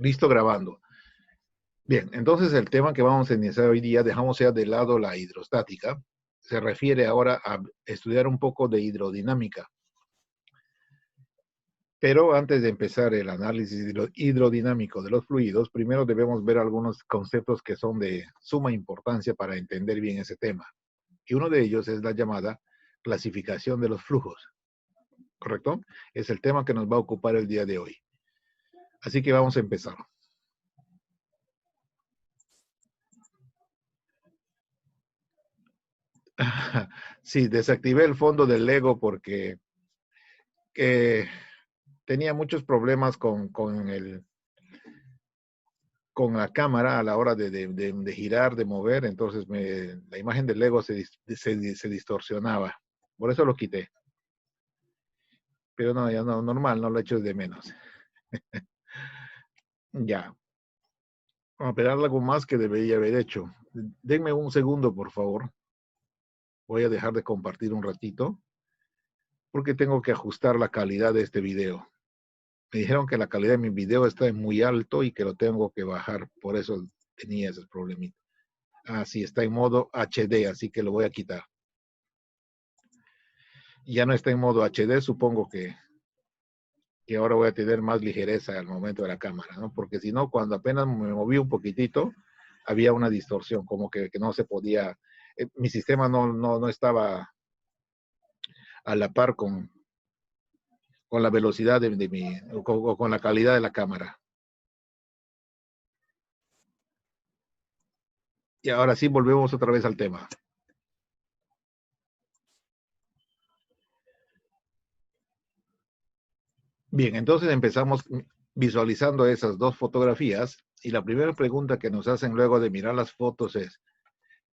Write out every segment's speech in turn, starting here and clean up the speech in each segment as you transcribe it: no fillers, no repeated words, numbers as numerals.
Listo, grabando. Bien, entonces el tema que vamos a iniciar hoy día, dejamos ya de lado la hidrostática, se refiere ahora a estudiar un poco de hidrodinámica. Pero antes de empezar el análisis hidrodinámico de los fluidos, primero debemos ver algunos conceptos que son de suma importancia para entender bien ese tema. Y uno de ellos es la llamada clasificación de los flujos, ¿correcto? Es el tema que nos va a ocupar el día de hoy. Así que vamos a empezar. Sí, desactivé el fondo del Lego porque tenía muchos problemas con la cámara a la hora de girar, de mover, entonces la imagen del Lego se distorsionaba. Por eso lo quité. Pero no, ya no, normal, no lo echo de menos. Ya. Vamos a pegar algo más que debería haber hecho. Denme un segundo, por favor. Voy a dejar de compartir un ratito porque tengo que ajustar la calidad de este video. Me dijeron que la calidad de mi video está muy alto y que lo tengo que bajar. Por eso tenía esos problemitas. Ah, sí, está en modo HD, así que lo voy a quitar. Ya no está en modo HD, supongo que ahora voy a tener más ligereza al momento de la cámara, ¿no? Porque si no, cuando apenas me moví un poquitito, había una distorsión, como que no se podía, mi sistema no estaba a la par con la velocidad de mi, o con la calidad de la cámara. Y ahora sí, volvemos otra vez al tema. Bien, entonces empezamos visualizando esas dos fotografías y la primera pregunta que nos hacen luego de mirar las fotos es,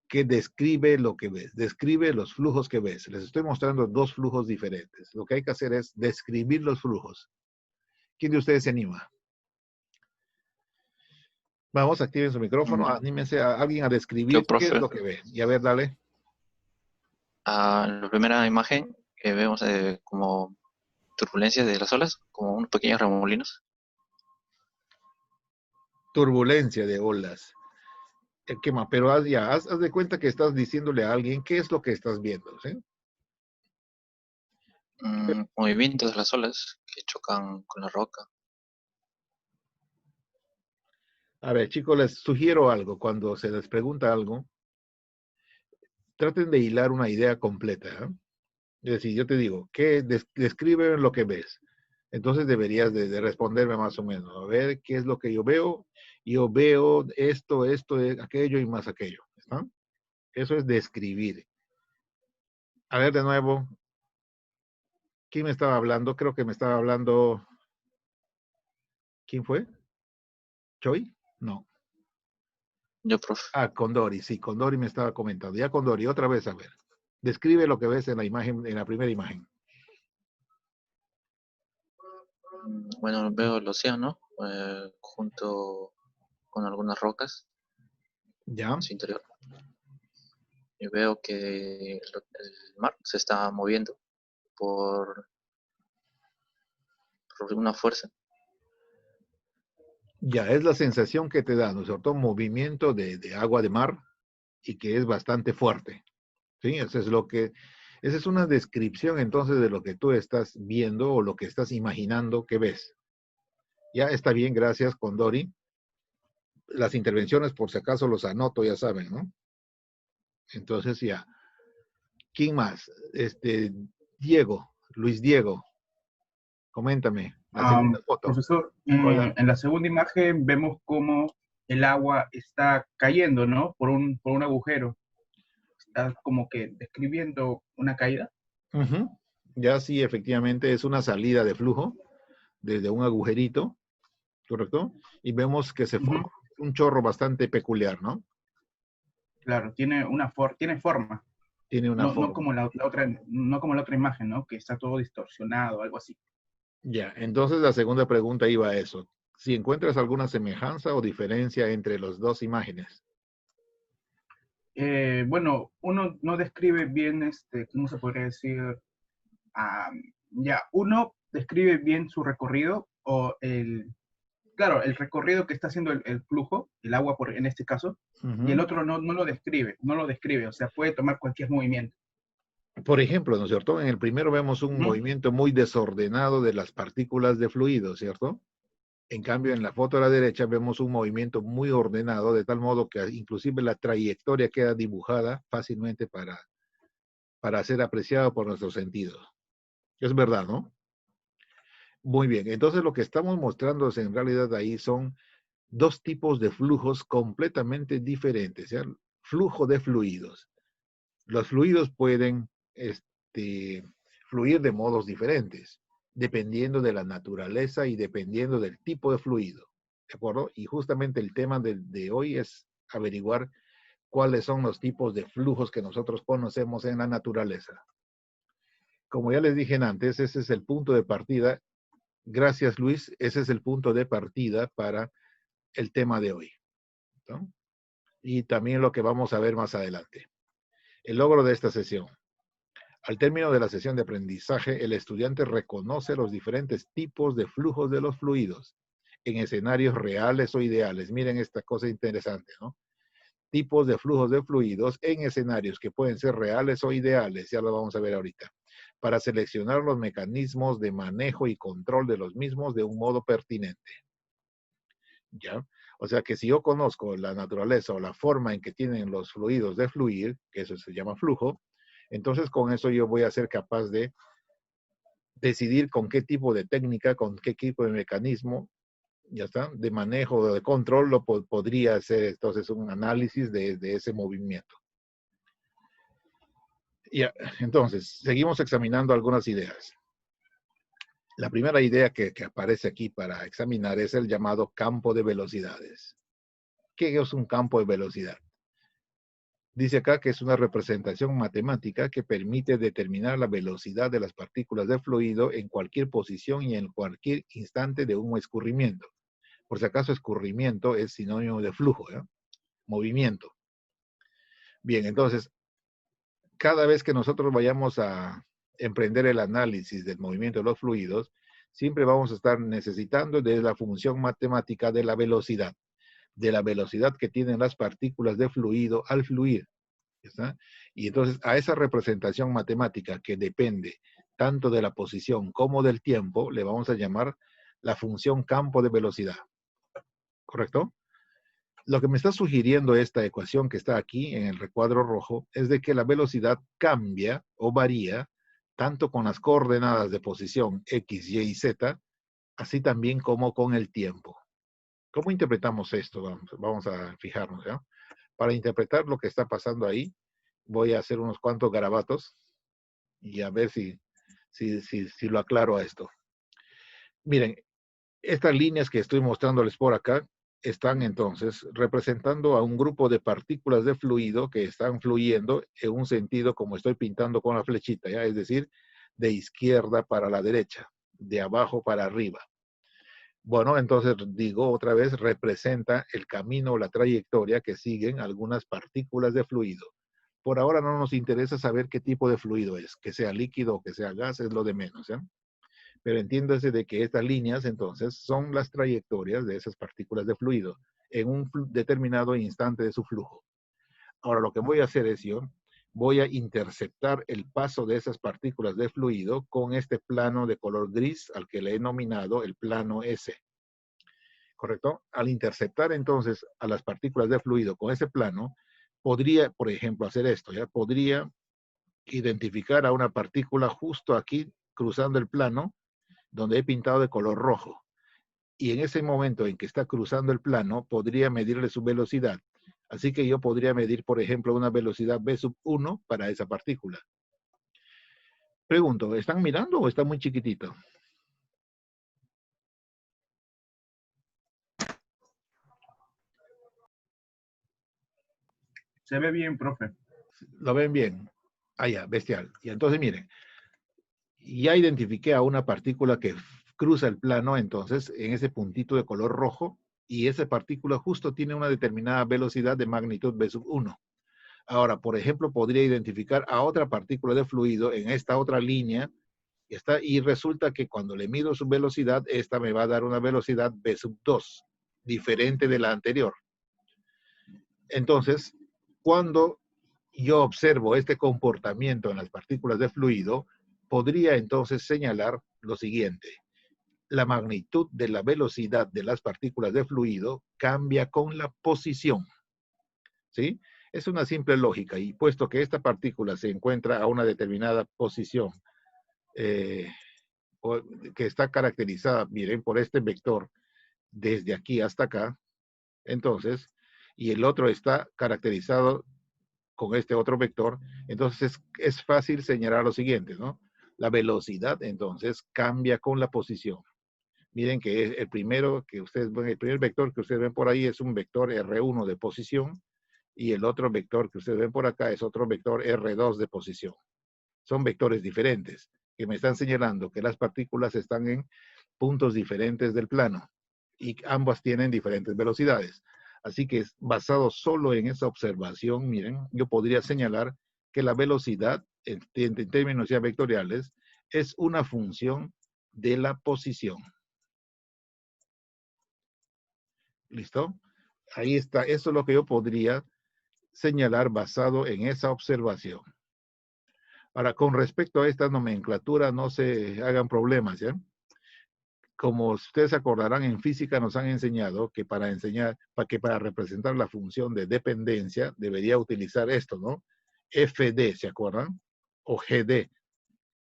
¿qué describe lo que ves? Describe los flujos que ves. Les estoy mostrando dos flujos diferentes. Lo que hay que hacer es describir los flujos. ¿Quién de ustedes se anima? Vamos, activen su micrófono, anímense a alguien a describir Yo, qué es profe, lo que ve. Y a ver, dale. la primera imagen que vemos como turbulencias de las olas, como unos pequeños remolinos. Turbulencia de olas. ¿Qué más? Pero haz de cuenta que estás diciéndole a alguien qué es lo que estás viendo, ¿sí? Movimientos de las olas que chocan con la roca. A ver, chicos, les sugiero algo. Cuando se les pregunta algo, traten de hilar una idea completa, ¿eh? Es decir, yo te digo, describe lo que ves. Entonces deberías de responderme más o menos. A ver, ¿qué es lo que yo veo? Yo veo esto, aquello y más aquello. ¿Está? Eso es describir. A ver, de nuevo, ¿quién me estaba hablando? Creo que me estaba hablando. ¿Quién fue? ¿Choi? No. Yo, profe, Ah, Condori, sí, Condori me estaba comentando. Ya, Condori, otra vez, a ver. Describe lo que ves en la imagen, en la primera imagen. bueno, veo el océano junto con algunas rocas ¿Ya? en su interior. Y veo que el mar se está moviendo por, por una fuerza. Ya, es la sensación que te da, ¿no es cierto? Movimiento de agua de mar y que es bastante fuerte. ¿Sí? Eso es esa es una descripción entonces de lo que tú estás viendo o lo que estás imaginando que ves. Ya está bien, gracias, Condori. Las intervenciones, por si acaso, los anoto, ya saben, ¿no? Entonces, ya. ¿Quién más? Diego, Luis Diego, coméntame. La segunda foto. Profesor, Hola. en la segunda imagen vemos cómo el agua está cayendo, ¿no? Por un agujero. Está como que describiendo una caída. Ujú. Ya sí, efectivamente, es una salida de flujo desde un agujerito, ¿correcto? Y vemos que se Ujú. forma un chorro bastante peculiar, ¿no? Claro, tiene forma. Tiene una No, no forma. como la otra, no como la otra imagen, ¿no? Que está todo distorsionado, algo así. Ya, entonces la segunda pregunta iba a eso. Si encuentras alguna semejanza o diferencia entre las dos imágenes. Bueno, uno no describe bien, ¿cómo se podría decir? Ya, uno describe bien su recorrido o claro, el recorrido que está haciendo el flujo, el agua en este caso, y el otro no lo describe, o sea, puede tomar cualquier movimiento. Por ejemplo, ¿no es cierto? En el primero vemos un movimiento muy desordenado de las partículas de fluido, ¿cierto? En cambio, en la foto a la derecha vemos un movimiento muy ordenado, de tal modo que inclusive la trayectoria queda dibujada fácilmente para ser apreciado por nuestros sentidos. Es verdad, ¿no? Muy bien, entonces lo que estamos mostrando en realidad ahí son dos tipos de flujos completamente diferentes, ¿ya? Flujo de fluidos. Los fluidos pueden fluir de modos diferentes, dependiendo de la naturaleza y dependiendo del tipo de fluido, ¿de acuerdo? Y justamente el tema de hoy es averiguar cuáles son los tipos de flujos que nosotros conocemos en la naturaleza. Como ya les dije antes, ese es el punto de partida. Gracias, Luis. Ese es el punto de partida para el tema de hoy, ¿no? Y también lo que vamos a ver más adelante. El logro de esta sesión. Al término de la sesión de aprendizaje, el estudiante reconoce los diferentes tipos de flujos de los fluidos en escenarios reales o ideales. Miren esta cosa interesante, ¿no? Tipos de flujos de fluidos en escenarios que pueden ser reales o ideales, ya lo vamos a ver ahorita, para seleccionar los mecanismos de manejo y control de los mismos de un modo pertinente. ¿Ya? O sea que si yo conozco la naturaleza o la forma en que tienen los fluidos de fluir, que eso se llama flujo, entonces con eso yo voy a ser capaz de decidir con qué tipo de técnica, con qué tipo de mecanismo, ya está, de manejo o de control lo podría hacer entonces un análisis de ese movimiento. Ya, entonces, seguimos examinando algunas ideas. La primera idea que aparece aquí para examinar es el llamado campo de velocidades. ¿Qué es un campo de velocidad? Dice acá que es una representación matemática que permite determinar la velocidad de las partículas de fluido en cualquier posición y en cualquier instante de un escurrimiento. Por si acaso, escurrimiento es sinónimo de flujo, ¿eh? Movimiento. Bien, entonces, cada vez que nosotros vayamos a emprender el análisis del movimiento de los fluidos, siempre vamos a estar necesitando de la función matemática de la velocidad que tienen las partículas de fluido al fluir. ¿Está? Y entonces a esa representación matemática que depende tanto de la posición como del tiempo, le vamos a llamar la función campo de velocidad. ¿Correcto? Lo que me está sugiriendo esta ecuación que está aquí en el recuadro rojo es de que la velocidad cambia o varía tanto con las coordenadas de posición X, Y y Z, así también como con el tiempo. ¿Cómo interpretamos esto? Vamos a fijarnos, ¿ya? Para interpretar lo que está pasando ahí, voy a hacer unos cuantos garabatos y a ver si lo aclaro a esto. Miren, estas líneas que estoy mostrándoles por acá están entonces representando a un grupo de partículas de fluido que están fluyendo en un sentido como estoy pintando con la flechita, ¿ya? Es decir, de izquierda para la derecha, de abajo para arriba. Bueno, entonces digo otra vez, representa el camino o la trayectoria que siguen algunas partículas de fluido. Por ahora no nos interesa saber qué tipo de fluido es, que sea líquido o que sea gas, es lo de menos, ¿eh? Pero entiéndase de que estas líneas entonces son las trayectorias de esas partículas de fluido en un determinado instante de su flujo. Ahora lo que voy a hacer es voy a interceptar el paso de esas partículas de fluido con este plano de color gris al que le he nominado el plano S. ¿Correcto? Al interceptar entonces a las partículas de fluido con ese plano, podría, por ejemplo, hacer esto, ¿ya? Podría identificar a una partícula justo aquí, cruzando el plano, donde he pintado de color rojo. Y en ese momento en que está cruzando el plano, podría medirle su velocidad. Así que yo podría medir, por ejemplo, una velocidad v sub 1 para esa partícula. Pregunto, ¿están mirando o está muy chiquitito? Se ve bien, profe. ¿Lo ven bien? Ah, ya, bestial. Y entonces miren, ya identifiqué a una partícula que cruza el plano, entonces, en ese puntito de color rojo, y esa partícula justo tiene una determinada velocidad de magnitud v sub 1. Ahora, por ejemplo, podría identificar a otra partícula de fluido en esta otra línea Ya está. Y resulta que cuando le mido su velocidad, esta me va a dar una velocidad v sub 2, diferente de la anterior. Entonces, cuando yo observo este comportamiento en las partículas de fluido, podría entonces señalar lo siguiente. La magnitud de la velocidad de las partículas de fluido cambia con la posición. ¿Sí? Es una simple lógica, y puesto que esta partícula se encuentra a una determinada posición, que está caracterizada, miren, por este vector desde aquí hasta acá, entonces, y el otro está caracterizado con este otro vector, entonces es fácil señalar lo siguiente, ¿no? La velocidad, entonces, cambia con la posición. Miren que el primero que ustedes ven, el primer vector que ustedes ven por ahí es un vector R1 de posición, y el otro vector que ustedes ven por acá es otro vector R2 de posición. Son vectores diferentes que me están señalando que las partículas están en puntos diferentes del plano y ambas tienen diferentes velocidades. Así que basado solo en esa observación, miren, yo podría señalar que la velocidad en términos ya vectoriales es una función de la posición. ¿Listo? Ahí está. Eso es lo que yo podría señalar basado en esa observación. Ahora, con respecto a esta nomenclatura, no se hagan problemas, ¿ya? Como ustedes acordarán, en física nos han enseñado que para representar la función de dependencia debería utilizar esto, ¿no? FD, ¿se acuerdan? O GD.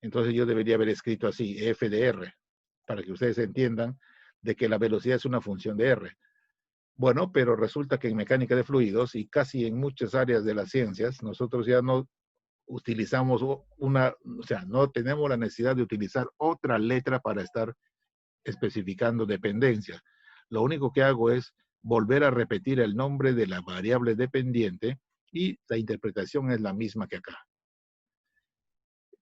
Entonces yo debería haber escrito así, F de R, para que ustedes entiendan de que la velocidad es una función de R. Bueno, pero resulta que en mecánica de fluidos y casi en muchas áreas de las ciencias, nosotros ya no utilizamos o sea, no tenemos la necesidad de utilizar otra letra para estar especificando dependencia. Lo único que hago es volver a repetir el nombre de la variable dependiente y la interpretación es la misma que acá.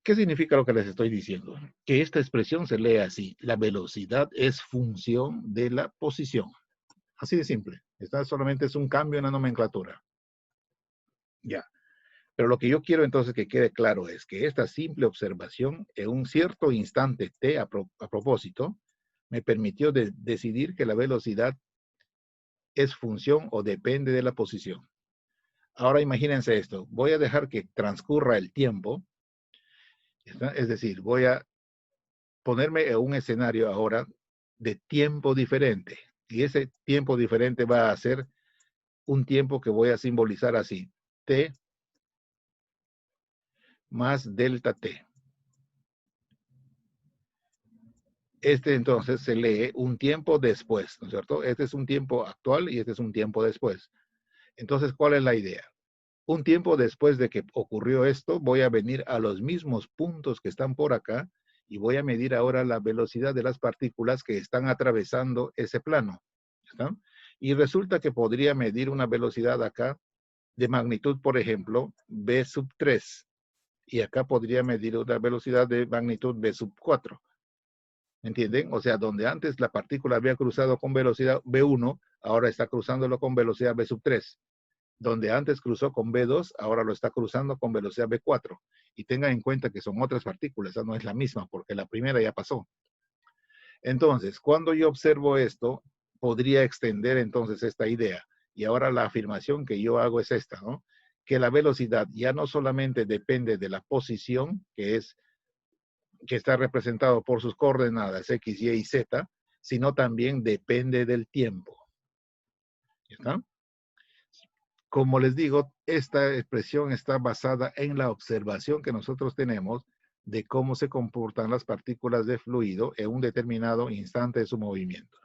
¿Qué significa lo que les estoy diciendo? Que esta expresión se lee así: la velocidad es función de la posición. Así de simple. Esta solamente es un cambio en la nomenclatura. Ya. Pero lo que yo quiero entonces que quede claro es que esta simple observación en un cierto instante t a propósito me permitió decidir que la velocidad es función o depende de la posición. Ahora imagínense esto. Voy a dejar que transcurra el tiempo. Es decir, voy a ponerme en un escenario ahora de tiempo diferente. Y ese tiempo diferente va a ser un tiempo que voy a simbolizar así. T más delta t. Este entonces se lee un tiempo después, ¿no es cierto? Este es un tiempo actual y este es un tiempo después. Entonces, ¿cuál es la idea? Un tiempo después de que ocurrió esto, voy a venir a los mismos puntos que están por acá y voy a medir ahora la velocidad de las partículas que están atravesando ese plano. ¿Está? Y resulta que podría medir una velocidad acá de magnitud, por ejemplo, v sub 3. Y acá podría medir una velocidad de magnitud v sub 4. ¿Entienden? O sea, donde antes la partícula había cruzado con velocidad v1, ahora está cruzándolo con velocidad v sub 3. Donde antes cruzó con v2, ahora lo está cruzando con velocidad v4. Y tengan en cuenta que son otras partículas, esa no es la misma, porque la primera ya pasó. Entonces, cuando yo observo esto, podría extender entonces esta idea. Y ahora la afirmación que yo hago es esta, ¿no? Que la velocidad ya no solamente depende de la posición, que está representado por sus coordenadas X, Y y Z, sino también depende del tiempo. ¿Está? Como les digo, esta expresión está basada en la observación que nosotros tenemos de cómo se comportan las partículas de fluido en un determinado instante de su movimiento.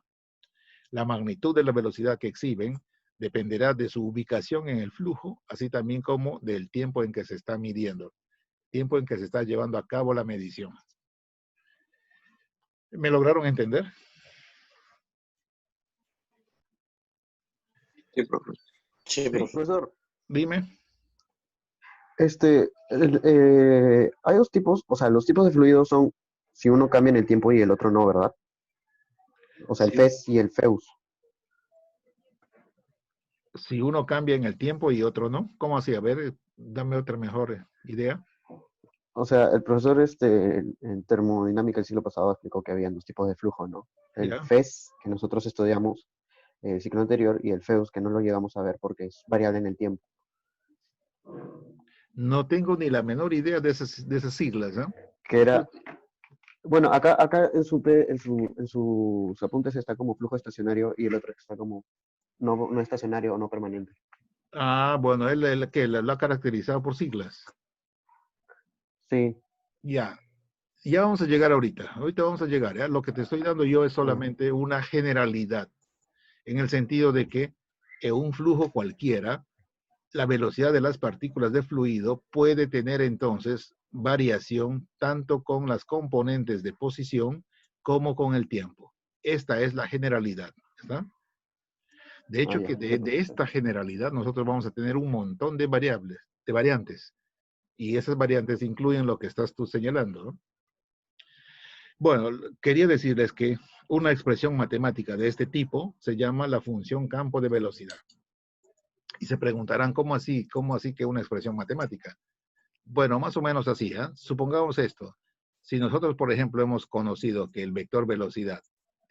La magnitud de la velocidad que exhiben dependerá de su ubicación en el flujo, así también como del tiempo en que se está midiendo, tiempo en que se está llevando a cabo la medición. ¿Me lograron entender? Sí, profesor. Sí, profesor. Dime. Hay dos tipos, o sea, los tipos de fluidos son si uno cambia en el tiempo y el otro no, ¿verdad? O sea, el Sí. FES y el FEUS. Si uno cambia en el tiempo y otro no, ¿cómo así? A ver, dame otra mejor idea. O sea, el profesor en termodinámica el siglo pasado explicó que había dos tipos de flujo, ¿no? El ¿Ya? FES, que nosotros estudiamos el ciclo anterior, y el FEUS, que no lo llegamos a ver porque es variable en el tiempo. No tengo ni la menor idea de esas siglas, ¿no? Que era, bueno, acá en sus apuntes está como flujo estacionario y el otro está como no estacionario o no permanente. Ah, bueno, él que lo ha caracterizado por siglas. Sí, Ya, ya vamos a llegar ahorita. Ahorita vamos a llegar, ¿ya? Lo que te estoy dando yo es ah, solamente una generalidad, en el sentido de que en un flujo cualquiera, la velocidad de las partículas de fluido puede tener entonces variación tanto con las componentes de posición como con el tiempo. Esta es la generalidad, ¿está? De hecho, ya, que ya, de profesor. esta generalidad nosotros vamos a tener un montón de variables, de variantes, y esas variantes incluyen lo que estás tú señalando, ¿no? Bueno, quería decirles que una expresión matemática de este tipo se llama la función campo de velocidad. Y se preguntarán, ¿cómo así? ¿Cómo así que una expresión matemática? Bueno, más o menos así, ¿eh? Supongamos esto. Si nosotros, por ejemplo, hemos conocido que el vector velocidad,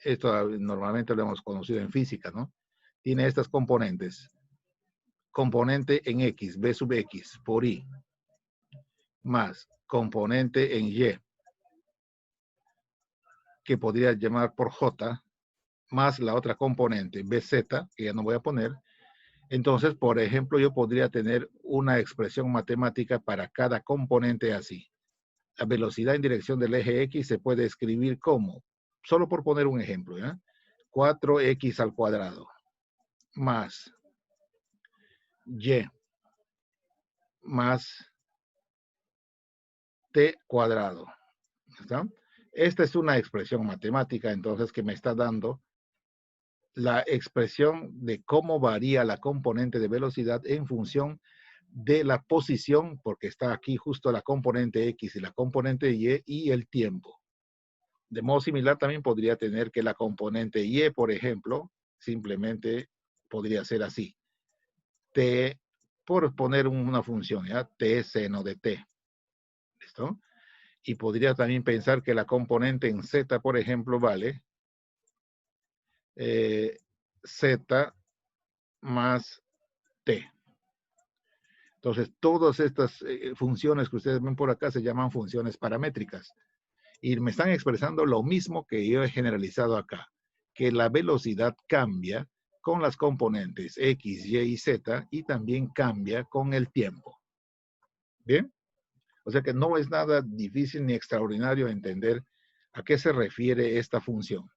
esto normalmente lo hemos conocido en física, ¿no? Tiene estas componentes. Componente en X, B sub X por I, más componente en Y, que podría llamar por J, más la otra componente, BZ, que ya no voy a poner. Entonces, por ejemplo, yo podría tener una expresión matemática para cada componente así. La velocidad en dirección del eje X se puede escribir como, solo por poner un ejemplo, ¿ya? 4x al cuadrado más y más t cuadrado. ¿Está? Esta es una expresión matemática, entonces, que me está dando la expresión de cómo varía la componente de velocidad en función de la posición, porque está aquí justo la componente X y la componente Y y el tiempo. De modo similar, también podría tener que la componente Y, por ejemplo, simplemente podría ser así. T, por poner una función, ¿ya? T seno de T. ¿Listo? Y podría también pensar que la componente en Z, por ejemplo, vale Z más T. Entonces, todas estas funciones que ustedes ven por acá se llaman funciones paramétricas. Y me están expresando lo mismo que yo he generalizado acá, que la velocidad cambia con las componentes X, Y y Z y también cambia con el tiempo. ¿Bien? O sea que no es nada difícil ni extraordinario entender a qué se refiere esta función.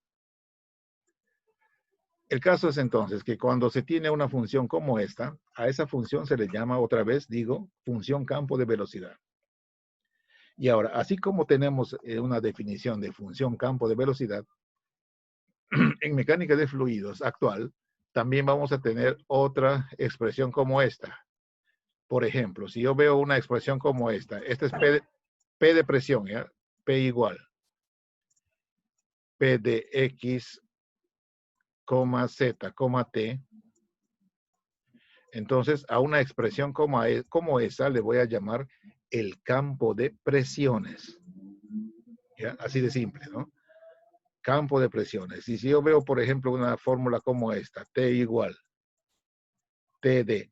El caso es entonces que cuando se tiene una función como esta, a esa función se le llama otra vez, digo, función campo de velocidad. Y ahora, así como tenemos una definición de función campo de velocidad, en mecánica de fluidos actual, también vamos a tener otra expresión como esta. Por ejemplo, si yo veo una expresión como esta es P de presión, ¿ya? P igual. P de X, Z, T. Entonces, a una expresión como esa le voy a llamar el campo de presiones. ¿Ya? Así de simple, ¿no? Campo de presiones. Y si yo veo, por ejemplo, una fórmula como esta, T igual, T de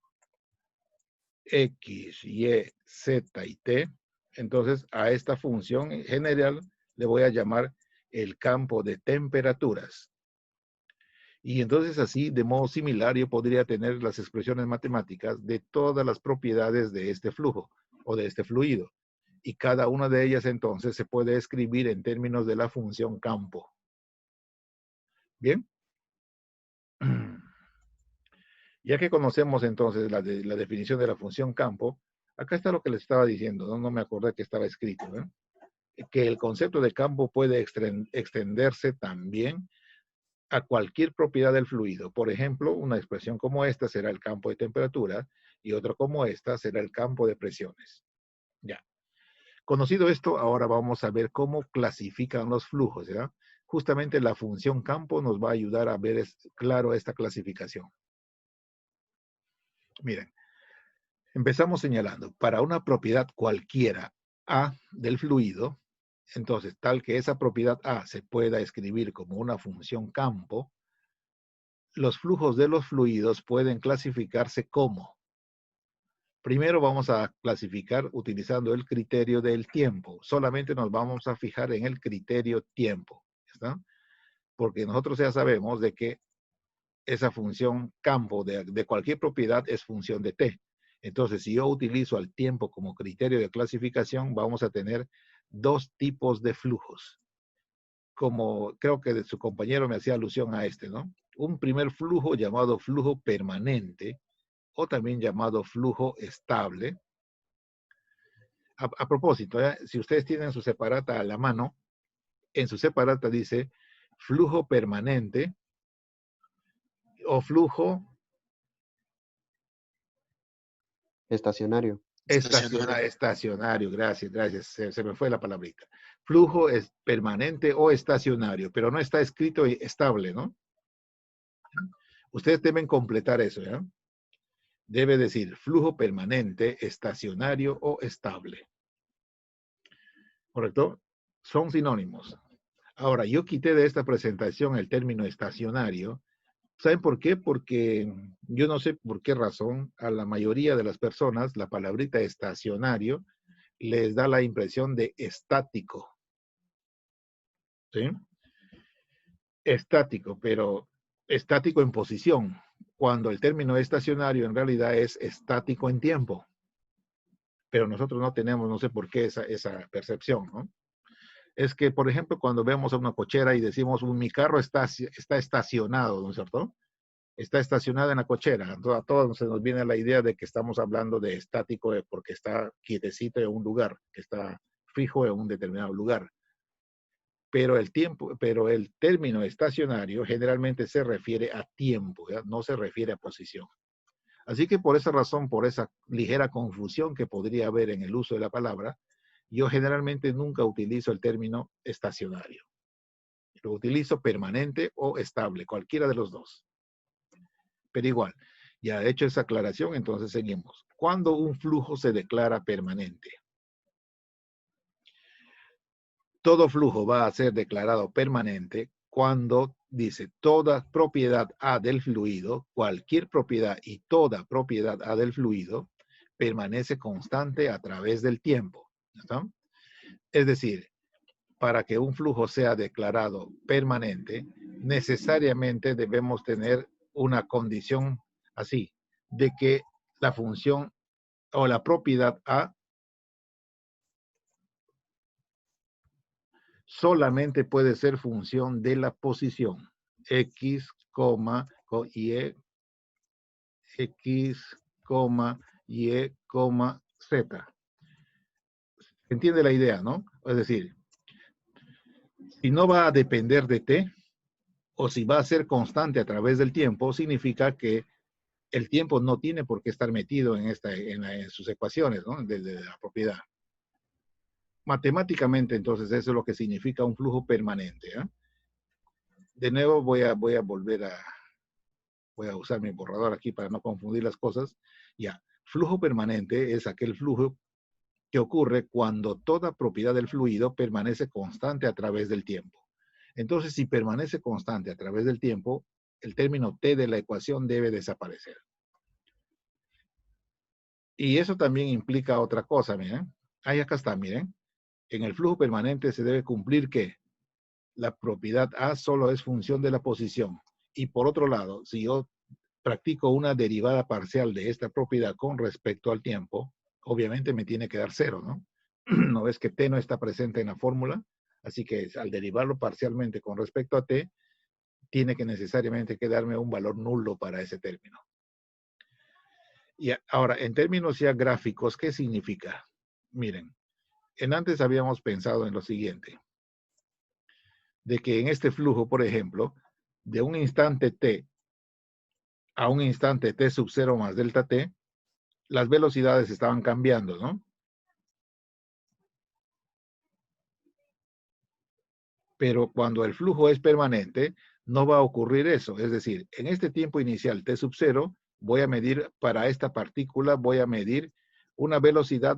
X, Y, Z y T, entonces a esta función en general le voy a llamar el campo de temperaturas. Y entonces así, de modo similar, yo podría tener las expresiones matemáticas de todas las propiedades de este flujo o de este fluido. Y cada una de ellas entonces se puede escribir en términos de la función campo. ¿Bien? Ya que conocemos entonces la definición de la función campo, acá está lo que les estaba diciendo, no me acordé que estaba escrito, ¿eh? Que el concepto de campo puede extenderse también a cualquier propiedad del fluido. Por ejemplo, una expresión como esta será el campo de temperatura y otra como esta será el campo de presiones. Ya. Conocido esto, ahora vamos a ver cómo clasifican los flujos, ¿ya? Justamente la función campo nos va a ayudar a ver claro esta clasificación. Miren, empezamos señalando, para una propiedad cualquiera A del fluido, entonces tal que esa propiedad A se pueda escribir como una función campo, los flujos de los fluidos pueden clasificarse como. Primero vamos a clasificar utilizando el criterio del tiempo. Solamente nos vamos a fijar en el criterio tiempo, ¿está? Porque nosotros ya sabemos de que esa función campo de cualquier propiedad es función de t. Entonces, si yo utilizo al tiempo como criterio de clasificación, vamos a tener dos tipos de flujos. Como creo que su compañero me hacía alusión a este, ¿no? Un primer flujo llamado flujo permanente, o también llamado flujo estable. A propósito, si ustedes tienen su separata a la mano, en su separata dice flujo permanente o flujo Estacionario. estacionario. Gracias. Se me fue la palabrita. Flujo es permanente o estacionario, pero no está escrito estable, ¿no? Ustedes deben completar eso, ¿ya? Debe decir flujo permanente, estacionario o estable. ¿Correcto? Son sinónimos. Ahora, yo quité de esta presentación el término estacionario. ¿Saben por qué? Porque yo no sé por qué razón a la mayoría de las personas la palabrita estacionario les da la impresión de estático. ¿Sí? Estático, pero estático en posición, cuando el término estacionario en realidad es estático en tiempo. Pero nosotros no tenemos, no sé por qué esa percepción, ¿no? Es que, por ejemplo, cuando vemos a una cochera y decimos, mi carro está estacionado, ¿no es cierto? Está estacionado en la cochera. Entonces, a todos se nos viene la idea de que estamos hablando de estático porque está quietecito en un lugar, que está fijo en un determinado lugar. Pero el término estacionario generalmente se refiere a tiempo, ¿ya? No se refiere a posición. Así que por esa razón, por esa ligera confusión que podría haber en el uso de la palabra, yo generalmente nunca utilizo el término estacionario. Lo utilizo permanente o estable, cualquiera de los dos. Pero igual, ya hecho esa aclaración, entonces seguimos. ¿Cuándo un flujo se declara permanente? Todo flujo va a ser declarado permanente cuando dice toda propiedad A del fluido, cualquier propiedad y toda propiedad A del fluido permanece constante a través del tiempo. ¿Está? Es decir, para que un flujo sea declarado permanente, necesariamente debemos tener una condición así, de que la función o la propiedad A solamente puede ser función de la posición X, Y, X, Y, Z. ¿Entiende la idea, no? Es decir, si no va a depender de T, o si va a ser constante a través del tiempo, significa que el tiempo no tiene por qué estar metido en sus ecuaciones, ¿no? De la propiedad. Matemáticamente, entonces, eso es lo que significa un flujo permanente. ¿Eh? De nuevo voy a usar mi borrador aquí para no confundir las cosas. Ya, flujo permanente es aquel flujo que ocurre cuando toda propiedad del fluido permanece constante a través del tiempo. Entonces, si permanece constante a través del tiempo, el término T de la ecuación debe desaparecer. Y eso también implica otra cosa, miren. Ahí acá está, miren. En el flujo permanente se debe cumplir que la propiedad A solo es función de la posición. Y por otro lado, si yo practico una derivada parcial de esta propiedad con respecto al tiempo, obviamente me tiene que dar cero, ¿no? ¿No ves que T no está presente en la fórmula? Así que al derivarlo parcialmente con respecto a T, tiene que necesariamente quedarme un valor nulo para ese término. Y ahora, en términos ya gráficos, ¿qué significa? Miren, antes habíamos pensado en lo siguiente, de que en este flujo, por ejemplo, de un instante t a un instante t sub 0 más delta t, las velocidades estaban cambiando, ¿no? Pero cuando el flujo es permanente, no va a ocurrir eso. Es decir, en este tiempo inicial t sub 0, voy a medir para esta partícula, voy a medir una velocidad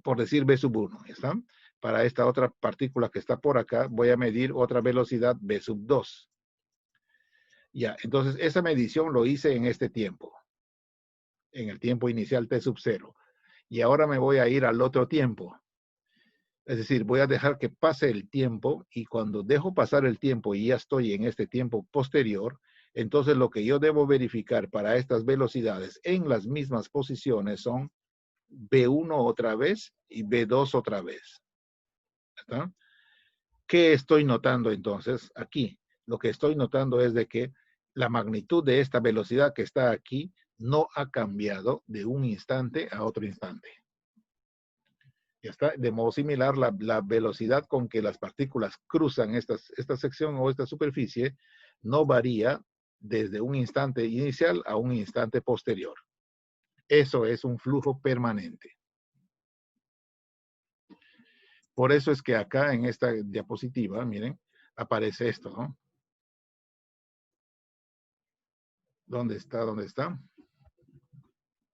por decir B sub 1, ¿está? Para esta otra partícula que está por acá, voy a medir otra velocidad B sub 2. Ya, entonces esa medición lo hice en este tiempo, en el tiempo inicial T sub 0. Y ahora me voy a ir al otro tiempo. Es decir, voy a dejar que pase el tiempo y cuando dejo pasar el tiempo y ya estoy en este tiempo posterior, entonces lo que yo debo verificar para estas velocidades en las mismas posiciones son B1 otra vez y B2 otra vez. ¿Está? ¿Qué estoy notando entonces aquí? Lo que estoy notando es de que la magnitud de esta velocidad que está aquí no ha cambiado de un instante a otro instante. Ya está. De modo similar, la velocidad con que las partículas cruzan esta sección o esta superficie no varía desde un instante inicial a un instante posterior. Eso es un flujo permanente. Por eso es que acá en esta diapositiva, miren, aparece esto, ¿no? ¿Dónde está? ¿Dónde está?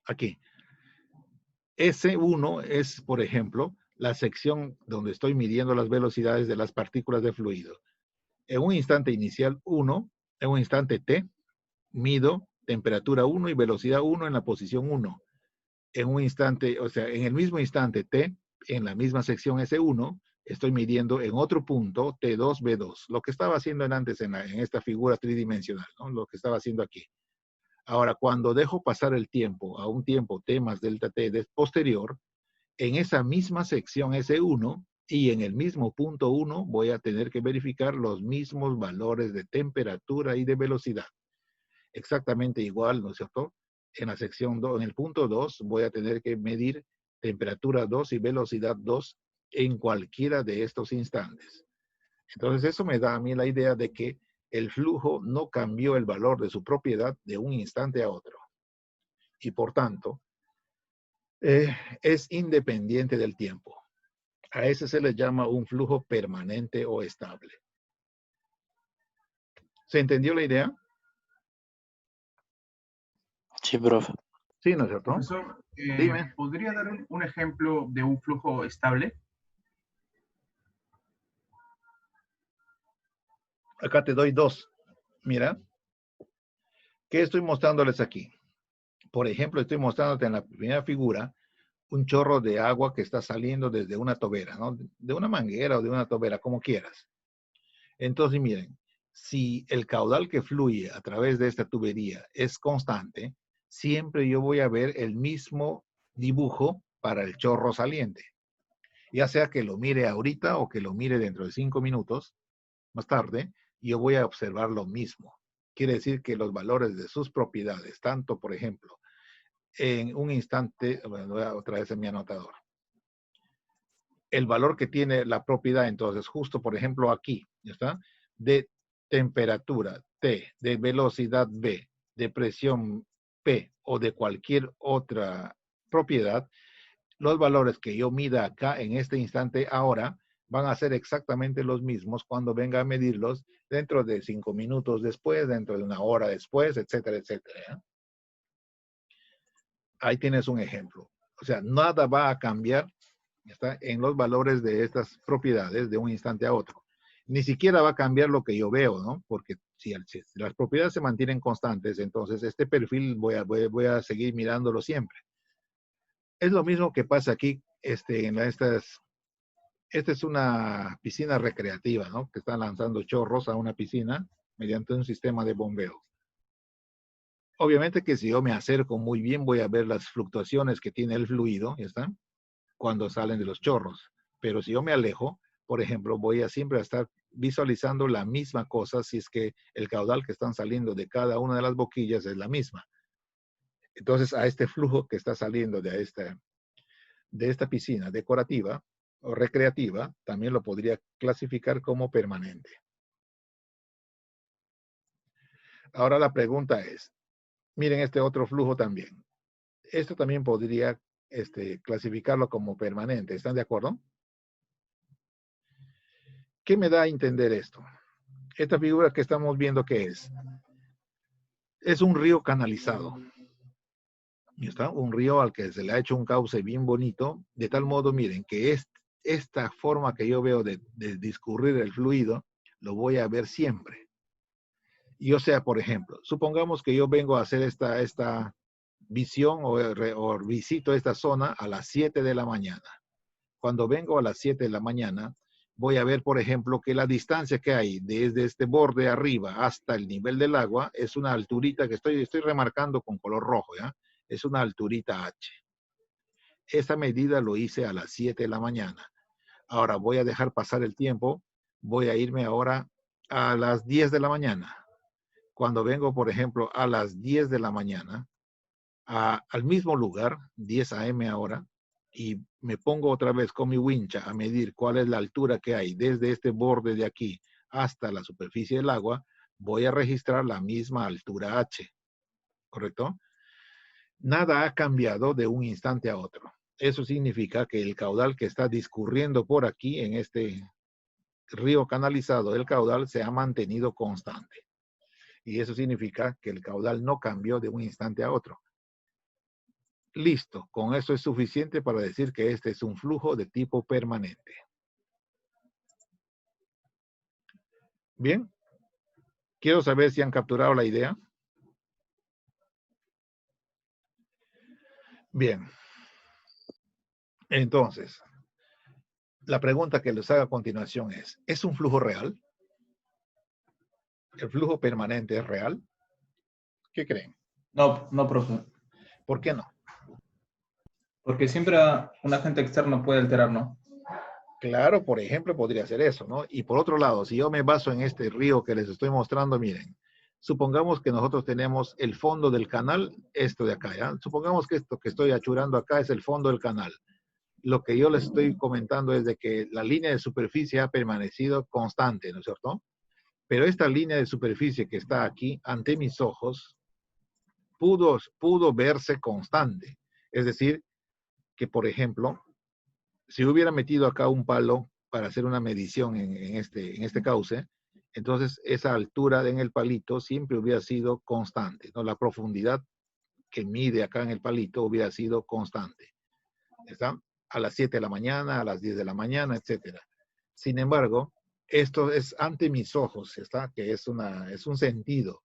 Aquí. S1 es, por ejemplo, la sección donde estoy midiendo las velocidades de las partículas de fluido. En un instante inicial 1, en un instante t, mido temperatura 1 y velocidad 1 en la posición 1. En un instante, o sea, en el mismo instante t, en la misma sección S1, estoy midiendo en otro punto T2, B2. Lo que estaba haciendo antes en esta figura tridimensional, ¿no? Lo que estaba haciendo aquí. Ahora, cuando dejo pasar el tiempo a un tiempo t más delta t posterior, en esa misma sección S1 y en el mismo punto 1 voy a tener que verificar los mismos valores de temperatura y de velocidad. Exactamente igual, ¿no es cierto? En la sección 2, en el punto 2, voy a tener que medir temperatura 2 y velocidad 2 en cualquiera de estos instantes. Entonces, eso me da a mí la idea de que el flujo no cambió el valor de su propiedad de un instante a otro. Y por tanto, es independiente del tiempo. A ese se le llama un flujo permanente o estable. ¿Se entendió la idea? Sí, profe. Sí, ¿no es cierto? Profesor, Dime. ¿podría dar un ejemplo de un flujo estable? Acá te doy dos. Mira, ¿qué estoy mostrándoles aquí? Por ejemplo, estoy mostrándote en la primera figura un chorro de agua que está saliendo desde una tobera, ¿no? De una manguera o de una tobera, como quieras. Entonces, miren, si el caudal que fluye a través de esta tubería es constante, siempre yo voy a ver el mismo dibujo para el chorro saliente. Ya sea que lo mire ahorita o que lo mire dentro de 5 minutos, más tarde, yo voy a observar lo mismo. Quiere decir que los valores de sus propiedades, tanto, por ejemplo, en un instante, bueno, voy a otra vez en mi anotador. El valor que tiene la propiedad, entonces, justo, por ejemplo, aquí, ¿ya está? De temperatura T, de velocidad B, de presión P o de cualquier otra propiedad, los valores que yo mida acá en este instante ahora van a ser exactamente los mismos cuando venga a medirlos dentro de 5 minutos después, dentro de una hora después, etcétera, etcétera. ¿Eh? Ahí tienes un ejemplo. O sea, nada va a cambiar, ¿está? En los valores de estas propiedades de un instante a otro. Ni siquiera va a cambiar lo que yo veo, ¿no? Porque si las propiedades se mantienen constantes, entonces este perfil voy a seguir mirándolo siempre. Es lo mismo que pasa aquí esta es una piscina recreativa, ¿no? Que están lanzando chorros a una piscina mediante un sistema de bombeo. Obviamente que si yo me acerco muy bien, voy a ver las fluctuaciones que tiene el fluido, ¿ya está? Cuando salen de los chorros. Pero si yo me alejo, por ejemplo, voy a siempre estar visualizando la misma cosa si es que el caudal que están saliendo de cada una de las boquillas es la misma. Entonces, a este flujo que está saliendo de esta piscina decorativa o recreativa, también lo podría clasificar como permanente. Ahora la pregunta es, miren este otro flujo también. Esto también podría clasificarlo como permanente. ¿Están de acuerdo? ¿Qué me da a entender esto? Esta figura que estamos viendo, ¿qué es? Es un río canalizado. ¿Está? Un río al que se le ha hecho un cauce bien bonito, de tal modo, miren, que esta forma que yo veo de discurrir el fluido, lo voy a ver siempre. Y o sea, por ejemplo, supongamos que yo vengo a hacer esta visión o visito esta zona a las 7 de la mañana. Cuando vengo a las 7 de la mañana, voy a ver, por ejemplo, que la distancia que hay desde este borde arriba hasta el nivel del agua es una alturita que estoy remarcando con color rojo, ¿ya? Es una alturita H. Esta medida lo hice a las 7 de la mañana. Ahora voy a dejar pasar el tiempo. Voy a irme ahora a las 10 de la mañana. Cuando vengo, por ejemplo, a las 10 de la mañana, al mismo lugar, 10 a.m. ahora, y me pongo otra vez con mi wincha a medir cuál es la altura que hay desde este borde de aquí hasta la superficie del agua, voy a registrar la misma altura H. ¿Correcto? Nada ha cambiado de un instante a otro. Eso significa que el caudal que está discurriendo por aquí en este río canalizado, el caudal se ha mantenido constante. Y eso significa que el caudal no cambió de un instante a otro. Listo, con eso es suficiente para decir que este es un flujo de tipo permanente. Bien, quiero saber si han capturado la idea. Bien, entonces, la pregunta que les hago a continuación ¿es un flujo real? ¿El flujo permanente es real? ¿Qué creen? No, no, profe. ¿Por qué no? Porque siempre un agente externo puede alterar, ¿no? Claro, por ejemplo, podría ser eso, ¿no? Y por otro lado, si yo me baso en este río que les estoy mostrando, miren, supongamos que nosotros tenemos el fondo del canal, esto de acá, ¿ya? Supongamos que esto que estoy achurando acá es el fondo del canal. Lo que yo les estoy comentando es de que la línea de superficie ha permanecido constante, ¿no es cierto? Pero esta línea de superficie que está aquí ante mis ojos pudo verse constante. Es decir, que por ejemplo, si hubiera metido acá un palo para hacer una medición en este cauce, entonces esa altura en el palito siempre hubiera sido constante, ¿no? La profundidad que mide acá en el palito hubiera sido constante. ¿Está? A las 7 de la mañana, a las 10 de la mañana, etcétera. Sin embargo, esto es ante mis ojos, ¿está? Que es un sentido.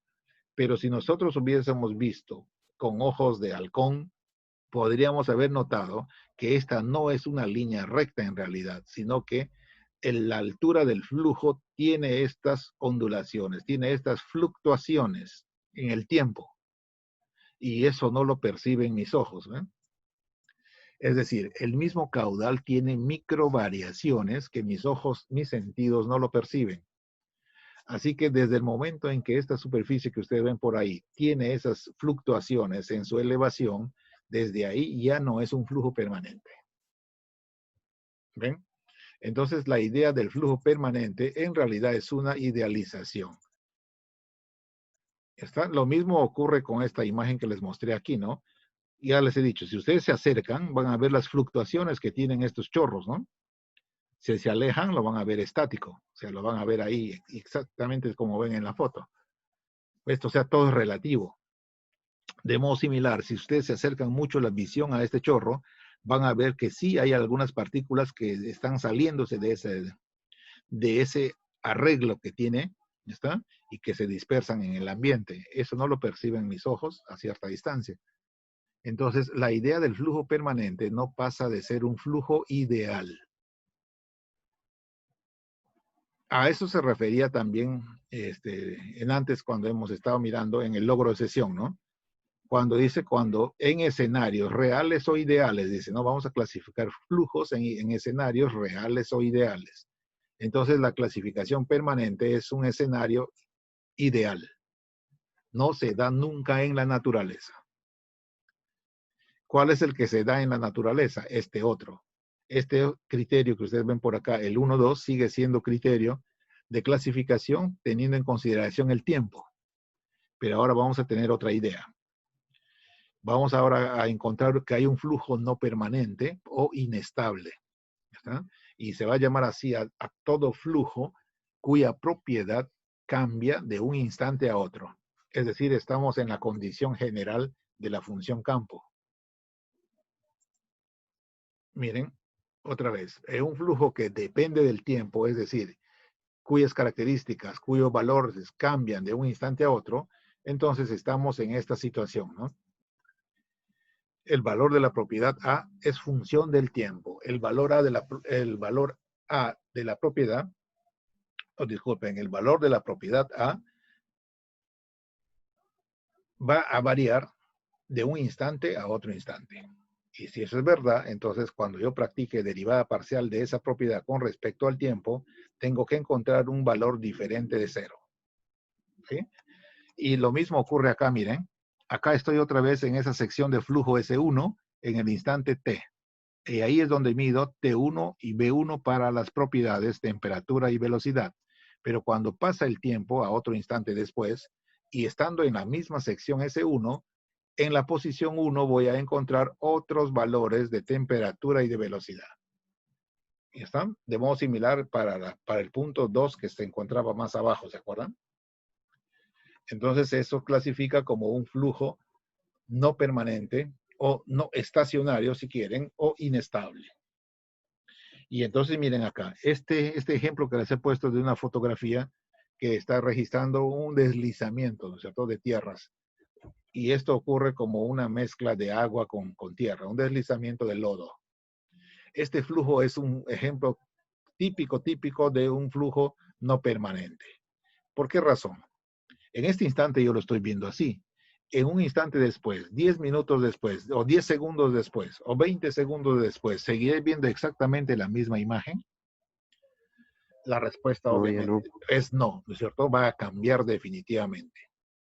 Pero si nosotros hubiésemos visto con ojos de halcón, podríamos haber notado que esta no es una línea recta en realidad, sino que la altura del flujo tiene estas ondulaciones, tiene estas fluctuaciones en el tiempo. Y eso no lo perciben mis ojos, ¿ven? Es decir, el mismo caudal tiene micro variaciones que mis ojos, mis sentidos no lo perciben. Así que desde el momento en que esta superficie que ustedes ven por ahí tiene esas fluctuaciones en su elevación, desde ahí ya no es un flujo permanente. ¿Ven? Entonces la idea del flujo permanente en realidad es una idealización. ¿Está? Lo mismo ocurre con esta imagen que les mostré aquí, ¿no? Ya les he dicho, si ustedes se acercan, van a ver las fluctuaciones que tienen estos chorros, ¿no? Si se alejan, lo van a ver estático. O sea, lo van a ver ahí exactamente como ven en la foto. Esto, o sea, todo es relativo. De modo similar, si ustedes se acercan mucho la visión a este chorro, van a ver que sí hay algunas partículas que están saliéndose de ese arreglo que tiene, ¿está? Y que se dispersan en el ambiente. Eso no lo perciben mis ojos a cierta distancia. Entonces, la idea del flujo permanente no pasa de ser un flujo ideal. A eso se refería también en antes cuando hemos estado mirando en el logro de sesión, ¿no? Cuando dice cuando en escenarios reales o ideales, dice, no, vamos a clasificar flujos en escenarios reales o ideales. Entonces la clasificación permanente es un escenario ideal. No se da nunca en la naturaleza. ¿Cuál es el que se da en la naturaleza? Este otro. Este criterio que ustedes ven por acá, el 1-2, sigue siendo criterio de clasificación teniendo en consideración el tiempo. Pero ahora vamos a tener otra idea. Vamos ahora a encontrar que hay un flujo no permanente o inestable. ¿Está? Y se va a llamar así a todo flujo cuya propiedad cambia de un instante a otro. Es decir, estamos en la condición general de la función campo. miren, otra vez, un flujo que depende del tiempo, es decir, cuyas características, cuyos valores cambian de un instante a otro, entonces estamos en esta situación, ¿no? El valor de la propiedad A es función del tiempo. El valor A de la propiedad, o disculpen, el valor de la propiedad A va a variar de un instante a otro instante. Y si eso es verdad, entonces cuando yo practique derivada parcial de esa propiedad con respecto al tiempo, tengo que encontrar un valor diferente de cero. ¿Sí? Y lo mismo ocurre acá, miren. Acá estoy otra vez en esa sección de flujo S1 en el instante T. Y ahí es donde mido T1 y B1 para las propiedades temperatura y velocidad. Pero cuando pasa el tiempo a otro instante después, y estando en la misma sección S1, en la posición 1 voy a encontrar otros valores de temperatura y de velocidad. ¿Y están? De modo similar para el punto 2 que se encontraba más abajo, ¿se acuerdan? Entonces eso clasifica como un flujo no permanente o no estacionario, si quieren, o inestable. Y entonces miren acá, este ejemplo que les he puesto de una fotografía que está registrando un deslizamiento, ¿no es cierto?, de tierras. Y esto ocurre como una mezcla de agua con tierra, un deslizamiento de lodo. Este flujo es un ejemplo típico de un flujo no permanente. ¿Por qué razón? En este instante yo lo estoy viendo así. En un instante después, 10 minutos después, o 10 segundos después, o 20 segundos después, ¿seguiré viendo exactamente la misma imagen? La respuesta No, ya obviamente no. es no, ¿no es cierto? Va a cambiar definitivamente,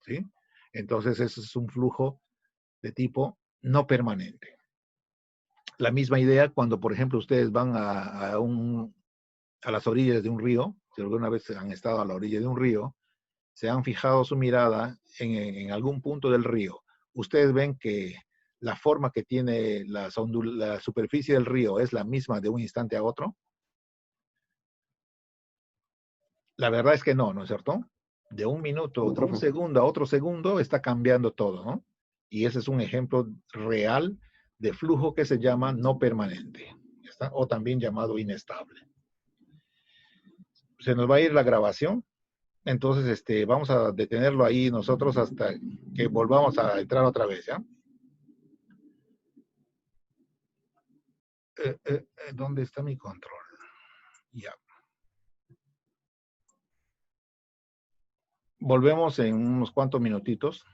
¿sí? Entonces, eso es un flujo de tipo no permanente. La misma idea cuando, por ejemplo, ustedes van a las orillas de un río, si alguna vez han estado a la orilla de un río, se han fijado su mirada en algún punto del río. Ustedes ven que la forma que tiene la superficie del río es la misma de un instante a otro. La verdad es que no, ¿no es cierto? De un minuto, No, de un profe. segundo a otro segundo está cambiando todo, ¿no? Y ese es un ejemplo real de flujo que se llama no permanente, ¿está? O también llamado inestable. Se nos va a ir la grabación, entonces vamos a detenerlo ahí nosotros hasta que volvamos a entrar otra vez, ¿ya? ¿Dónde está mi control? Ya. Volvemos en unos cuantos minutitos.